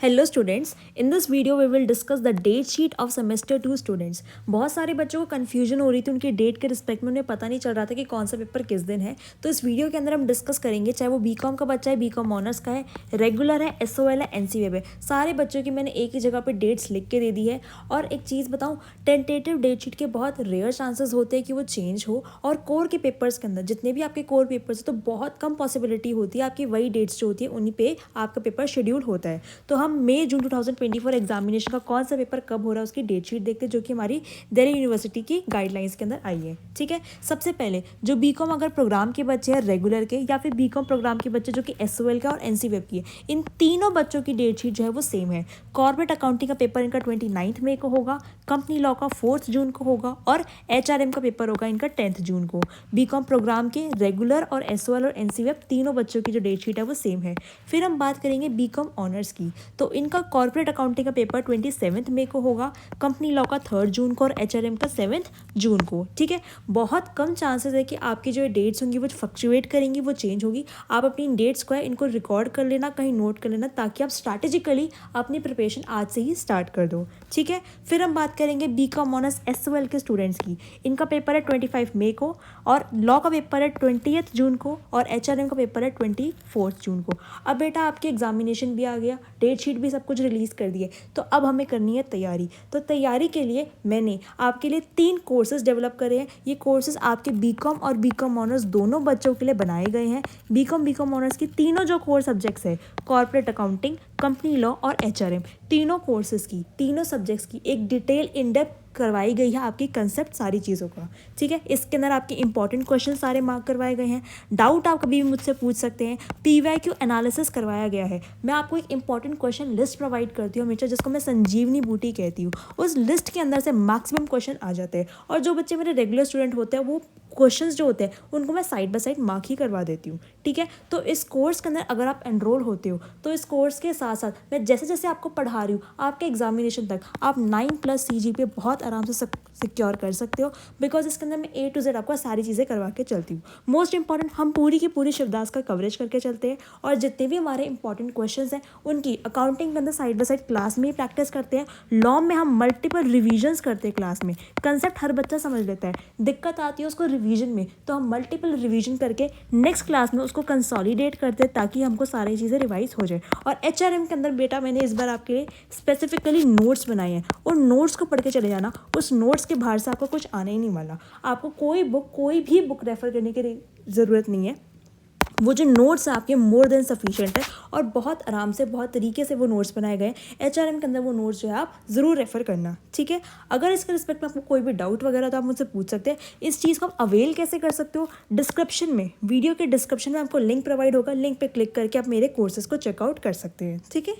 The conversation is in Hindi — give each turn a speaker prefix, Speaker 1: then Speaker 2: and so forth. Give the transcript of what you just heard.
Speaker 1: Hello students, in this video we will discuss the date sheet of semester 2 students. बहुत सारे बच्चों को कन्फ्यूजन हो रही थी, उनकी डेट के रिस्पेक्ट में उन्हें पता नहीं चल रहा था कि कौन सा पेपर किस दिन है। तो इस वीडियो के अंदर हम डिस्कस करेंगे, चाहे वो बीकॉम का बच्चा है, बीकॉम ऑनर्स का है, रेगुलर है, एसओएल है, एनसीवेब है, सारे बच्चों की मैंने एक ही जगह पर डेट्स लिख के दे दी है। और एक चीज़ बताऊँ, टेंटेटिव डेट शीट के बहुत रेयर चांसेस होते हैं कि वो चेंज हो, और कोर के पेपर्स के अंदर जितने भी आपके कोर पेपर्स हैं तो बहुत कम पॉसिबिलिटी होती है आपकी वही डेट्स जो होती है उन्हीं पे आपका पेपर शेड्यूल होता है। तो हम मई जून 2024 एग्जामिनेशन का कौन सा पेपर कब हो रहा है उसकी डेट शीट देखते हैं, जो कि हमारी दिल्ली यूनिवर्सिटी की गाइडलाइंस के अंदर आई है। ठीक है, सबसे पहले जो बीकॉम अगर प्रोग्राम के बच्चे हैं रेगुलर के, या फिर बीकॉम प्रोग्राम के बच्चे जो कि एसओएल का और एनसीवेब की है, इन तीनों बच्चों की डेट शीट जो है वो सेम है। कॉर्पोरेट अकाउंटिंग का पेपर इनका 29 मई को होगा, कंपनी लॉ का 4 जून को होगा, और एचआरएम का पेपर होगा इनका 10 जून को। बीकॉम प्रोग्राम के रेगुलर और एसओएल और एनसीवेब तीनों बच्चों की जो डेट शीट है वो सेम है। फिर हम बात करेंगे बीकॉम ऑनर्स की, तो इनका कॉर्पोरेट अकाउंटिंग का पेपर 27 मई को होगा, कंपनी लॉ का 3 जून को, और एचआरएम का 7 जून को। ठीक है, बहुत कम चांसेस है कि आपकी जो डेट्स होंगी वो फ्लक्चुएट करेंगी, वो चेंज होगी। आप अपनी डेट्स को है इनको रिकॉर्ड कर लेना, कहीं नोट कर लेना, ताकि आप स्ट्रैटेजिकली अपनी प्रिपरेशन आज से ही स्टार्ट कर दो। ठीक है, फिर हम बात करेंगे बीकॉम ऑनर्स एसओएल के स्टूडेंट्स की। इनका पेपर है 25 मई को, और लॉ का पेपर है 20 जून को, और एचआरएम का पेपर है 24 जून को। अब बेटा आपकी एग्जामिनेशन भी आ गया, डेट शीट भी सब कुछ रिलीज़ कर दिए, तो अब हमें करनी है तैयारी। तो तैयारी के लिए मैंने आपके लिए 3 कोर्सेज डेवलप करे हैं। ये कोर्सेज आपके बीकॉम और बीकॉम ऑनर्स दोनों बच्चों के लिए बनाए गए हैं। बीकॉम ऑनर्स की तीनों जो कोर सब्जेक्ट्स है, कॉर्पोरेट अकाउंटिंग, कंपनी लॉ और एचआरएम, तीनों कोर्सेज की, तीनों सब्जेक्ट्स की एक डिटेल इन डेप्थ करवाई गई है आपकी कंसेप्ट सारी चीज़ों का। ठीक है, इसके अंदर आपके इंपॉर्टेंट क्वेश्चन सारे मार्क करवाए गए हैं। डाउट आप कभी भी मुझसे पूछ सकते हैं। पीवाईक्यू एनालिसिस करवाया गया है। मैं आपको एक इंपॉर्टेंट क्वेश्चन लिस्ट प्रोवाइड करती हूँ हमेशा, जिसको मैं संजीवनी बूटी कहती हूँ। उस लिस्ट के अंदर से मैक्सिमम क्वेश्चन आ जाते हैं, और जो बच्चे मेरे रेगुलर स्टूडेंट होते हैं वो क्वेश्चंस जो होते हैं उनको मैं साइड बाय साइड मार्क ही करवा देती हूँ। ठीक है, तो इस कोर्स के अंदर अगर आप एनरोल होते हो तो इस कोर्स के साथ साथ मैं जैसे जैसे आपको पढ़ा रही हूँ, आपके एग्जामिनेशन तक आप 9+ CGPA बहुत आराम से सिक्योर कर सकते हो, बिकॉज इसके अंदर मैं A to Z आपको सारी चीज़ें करवा के चलती हूँ। मोस्ट इंपॉर्टेंट, हम पूरी की पूरी शिवदास का कवरेज करके चलते हैं, और जितने भी हमारे इंपॉर्टेंट क्वेश्चंस हैं उनकी अकाउंटिंग के अंदर साइड बाय साइड क्लास में ही प्रैक्टिस करते हैं। लॉ में हम मल्टीपल रिविजन्स करते हैं क्लास में। कंसेप्ट हर बच्चा समझ लेता है, दिक्कत आती है उसको रिवीजन में, तो हम मल्टीपल रिवीजन करके नेक्स्ट क्लास में उसको कंसोलिडेट करते हैं ताकि हमको सारी चीज़ें रिवाइज हो जाए। और एचआरएम के अंदर बेटा मैंने इस बार आपके लिए स्पेसिफिकली नोट्स बनाए हैं, और नोट्स को पढ़ के चले जाना। उस नोट्स के बाहर से आपको कुछ आने ही नहीं वाला। आपको कोई भी बुक रेफर करने की ज़रूरत नहीं है। वो जो नोट्स हैं आपके मोर देन सफिशिएंट है, और बहुत आराम से बहुत तरीके से वो नोट्स बनाए गए हैं। एचआरएम के अंदर वो नोट्स जो है आप ज़रूर रेफर करना। ठीक है, अगर इसके रिस्पेक्ट में आपको कोई भी डाउट वगैरह तो आप मुझसे पूछ सकते हैं। इस चीज़ को आप अवेल कैसे कर सकते हो, डिस्क्रिप्शन में, वीडियो के डिस्क्रिप्शन में आपको लिंक प्रोवाइड होगा, लिंक पे क्लिक करके आप मेरे कोर्सेज को चेकआउट कर सकते हैं। ठीक है।